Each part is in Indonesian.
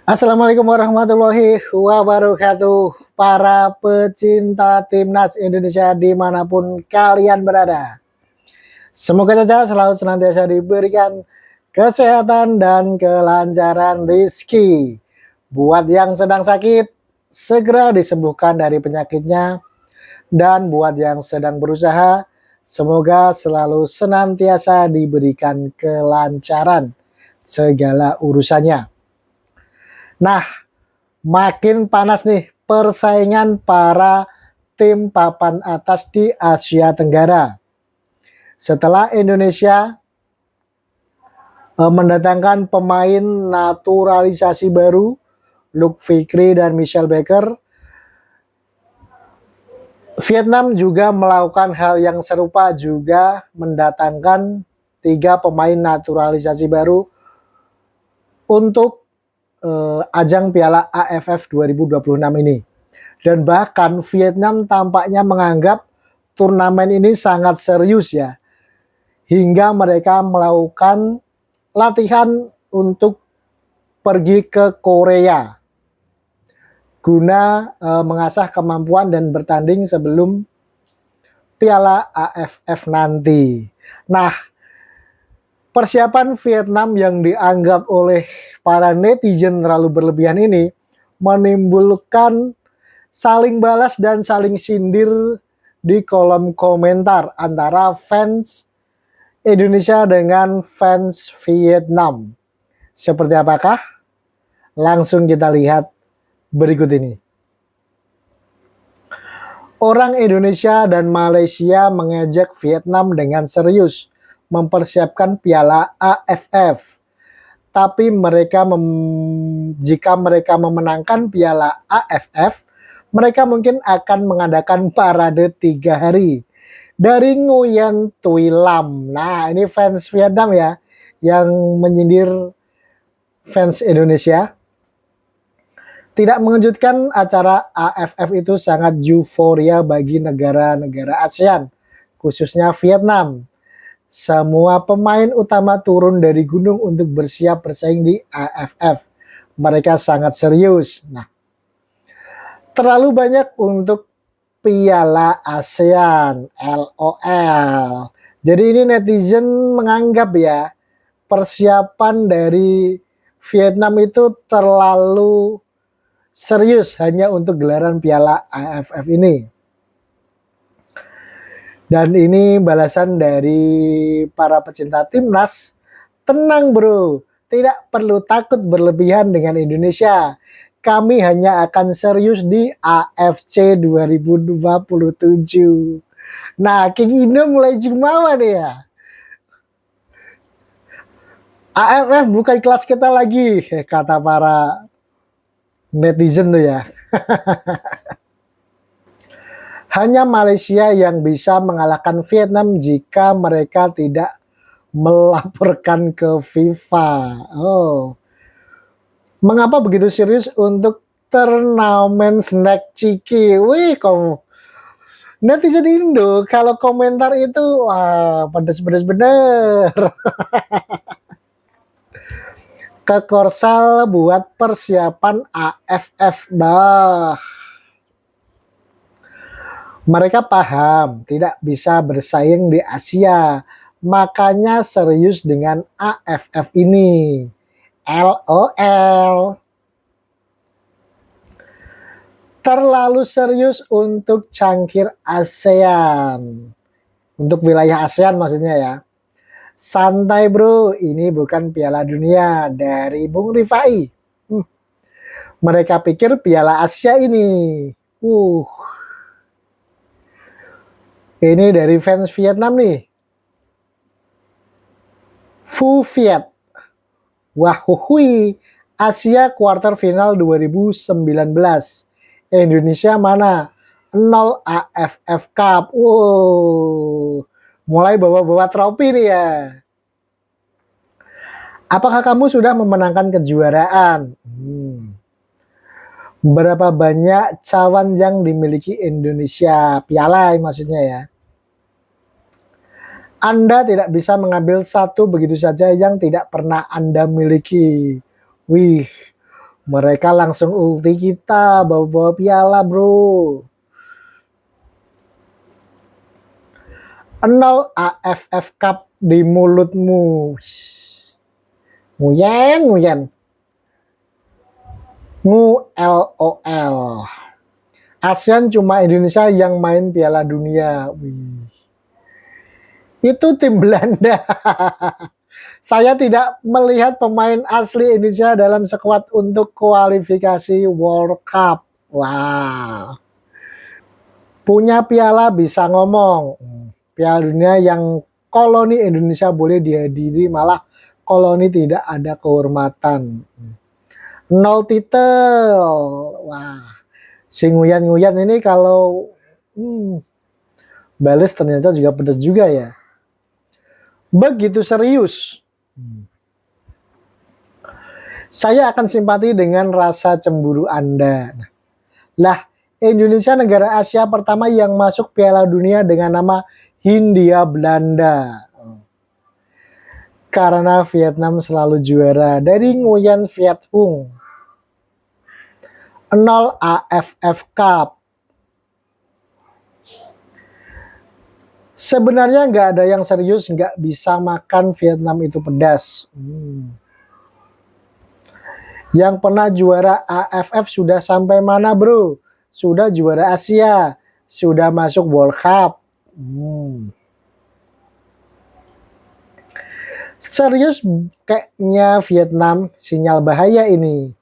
Assalamualaikum warahmatullahi wabarakatuh. Para pecinta timnas Indonesia dimanapun kalian berada. Semoga saja selalu senantiasa diberikan kesehatan dan kelancaran rezeki. Buat yang sedang sakit, segera disembuhkan dari penyakitnya. Dan buat yang sedang berusaha, semoga selalu senantiasa diberikan kelancaran segala urusannya. Nah, makin panas nih persaingan para tim papan atas di Asia Tenggara. Setelah Indonesia mendatangkan pemain naturalisasi baru, Luke Fikri dan Michelle Baker, Vietnam juga melakukan hal yang serupa, juga mendatangkan 3 pemain naturalisasi baru untuk ajang Piala AFF 2026 ini. Dan bahkan Vietnam tampaknya menganggap turnamen ini sangat serius ya. Hingga mereka melakukan latihan untuk pergi ke Korea guna mengasah kemampuan dan bertanding sebelum Piala AFF nanti. Nah, persiapan Vietnam yang dianggap oleh para netizen terlalu berlebihan ini menimbulkan saling balas dan saling sindir di kolom komentar antara fans Indonesia dengan fans Vietnam. Seperti apakah? Langsung kita lihat berikut ini. Orang Indonesia dan Malaysia mengejek Vietnam dengan serius mempersiapkan Piala AFF. Tapi jika mereka memenangkan Piala AFF, mereka mungkin akan mengadakan parade 3 hari dari Nguyen Thuy Lam. Nah, ini fans Vietnam ya yang menyindir fans Indonesia. Tidak mengejutkan, acara AFF itu sangat euforia bagi negara-negara ASEAN, khususnya Vietnam. Semua pemain utama turun dari gunung untuk bersiap bersaing di AFF. Mereka sangat serius. Nah, terlalu banyak untuk Piala ASEAN, LOL. Jadi ini netizen menganggap ya, persiapan dari Vietnam itu terlalu serius hanya untuk gelaran Piala AFF ini. Dan ini balasan dari para pecinta timnas. Tenang bro, tidak perlu takut berlebihan dengan Indonesia. Kami hanya akan serius di AFC 2027. Nah, King Indo mulai jumawa nih ya. AFF bukan kelas kita lagi, kata para netizen tuh ya. Hanya Malaysia yang bisa mengalahkan Vietnam jika mereka tidak melaporkan ke FIFA. Oh, mengapa begitu serius untuk turnamen snack ciki? Wih, kamu netizen Indo kalau komentar itu wah pedes-pedes bener. Ke Korsel buat persiapan AFF, bah. Mereka paham tidak bisa bersaing di Asia, makanya serius dengan AFF ini. LOL. Terlalu serius untuk cangkir ASEAN. Untuk wilayah ASEAN maksudnya ya. Santai bro, ini bukan Piala Dunia dari Bung Rifai. Mereka pikir Piala Asia ini. Ini dari fans Vietnam nih. Phu Viet. Wahuhui. Asia quarter final 2019. Indonesia mana? 0 AFF Cup. Wow. Mulai bawa-bawa trofi nih ya. Apakah kamu sudah memenangkan kejuaraan? Berapa banyak cawan yang dimiliki Indonesia? Piala maksudnya ya. Anda tidak bisa mengambil satu begitu saja yang tidak pernah Anda miliki. Wih, Mereka langsung ulti kita, bawa-bawa piala bro. 0 AFF Cup di mulutmu. Nguyen, nguyen. LOL. ASEAN cuma Indonesia yang main Piala Dunia. Wih. Itu tim Belanda. Saya tidak melihat pemain asli Indonesia dalam skuad untuk kualifikasi World Cup. Wow. Punya piala bisa ngomong. Piala Dunia yang koloni Indonesia boleh dihadiri, malah koloni tidak ada kehormatan. 0 titel. Wah. Si Nguyen-Nguyen ini kalau bales ternyata juga pedas juga ya. Begitu serius. Saya akan simpati dengan rasa cemburu Anda. Lah, Indonesia negara Asia pertama yang masuk Piala Dunia dengan nama Hindia Belanda. Karena Vietnam selalu juara. Dari Nguyen Viet Hung. 0 AFF Cup. Sebenarnya nggak ada yang serius nggak bisa makan Vietnam itu pedas. Yang pernah juara AFF sudah sampai mana bro? Sudah juara Asia, sudah masuk World Cup. Serius kayaknya Vietnam, sinyal bahaya ini.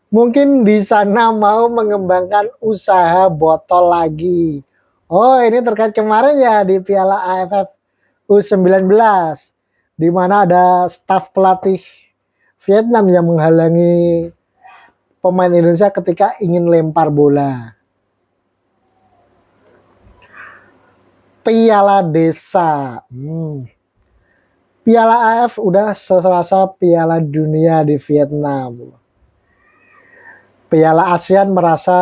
Mungkin di sana mau mengembangkan usaha botol lagi. Oh, ini terkait kemarin ya di Piala AFF U19, di mana ada staf pelatih Vietnam yang menghalangi pemain Indonesia ketika ingin lempar bola. Piala Desa. Piala AFF udah serasa Piala Dunia di Vietnam. Piala ASEAN merasa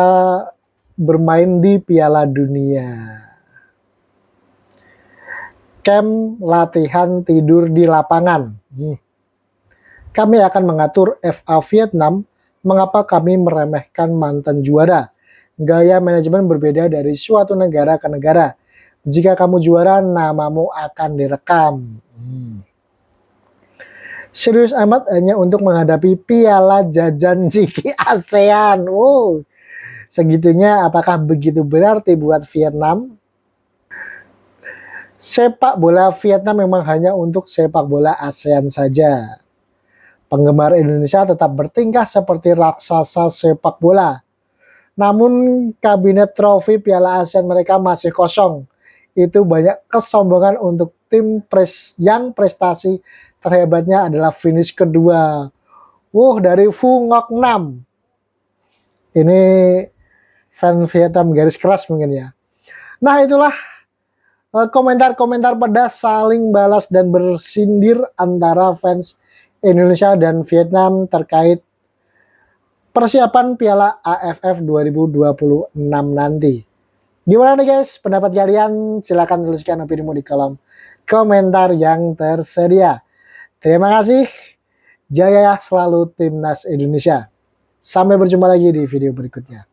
bermain di Piala Dunia. Camp latihan tidur di lapangan. Kami akan mengatur FA Vietnam. Mengapa kami meremehkan mantan juara? Gaya manajemen berbeda dari suatu negara ke negara. Jika kamu juara, namamu akan direkam. Serius amat hanya untuk menghadapi Piala Jajan Ciki ASEAN. Wow. Segitunya apakah begitu berarti buat Vietnam? Sepak bola Vietnam memang hanya untuk sepak bola ASEAN saja. Penggemar Indonesia tetap bertingkah seperti raksasa sepak bola. Namun kabinet trofi Piala ASEAN mereka masih kosong. Itu banyak kesombongan untuk tim yang prestasi terhebatnya adalah finish kedua. Dari Phu Ngoc Nam. Ini fan Vietnam garis keras mungkin ya. Nah itulah komentar-komentar pedas saling balas dan bersindir antara fans Indonesia dan Vietnam terkait persiapan Piala AFF 2026 nanti. Gimana nih guys pendapat kalian? Silahkan tuliskan opinimu di kolom komentar yang tersedia. Terima kasih. Jaya selalu Timnas Indonesia. Sampai berjumpa lagi di video berikutnya.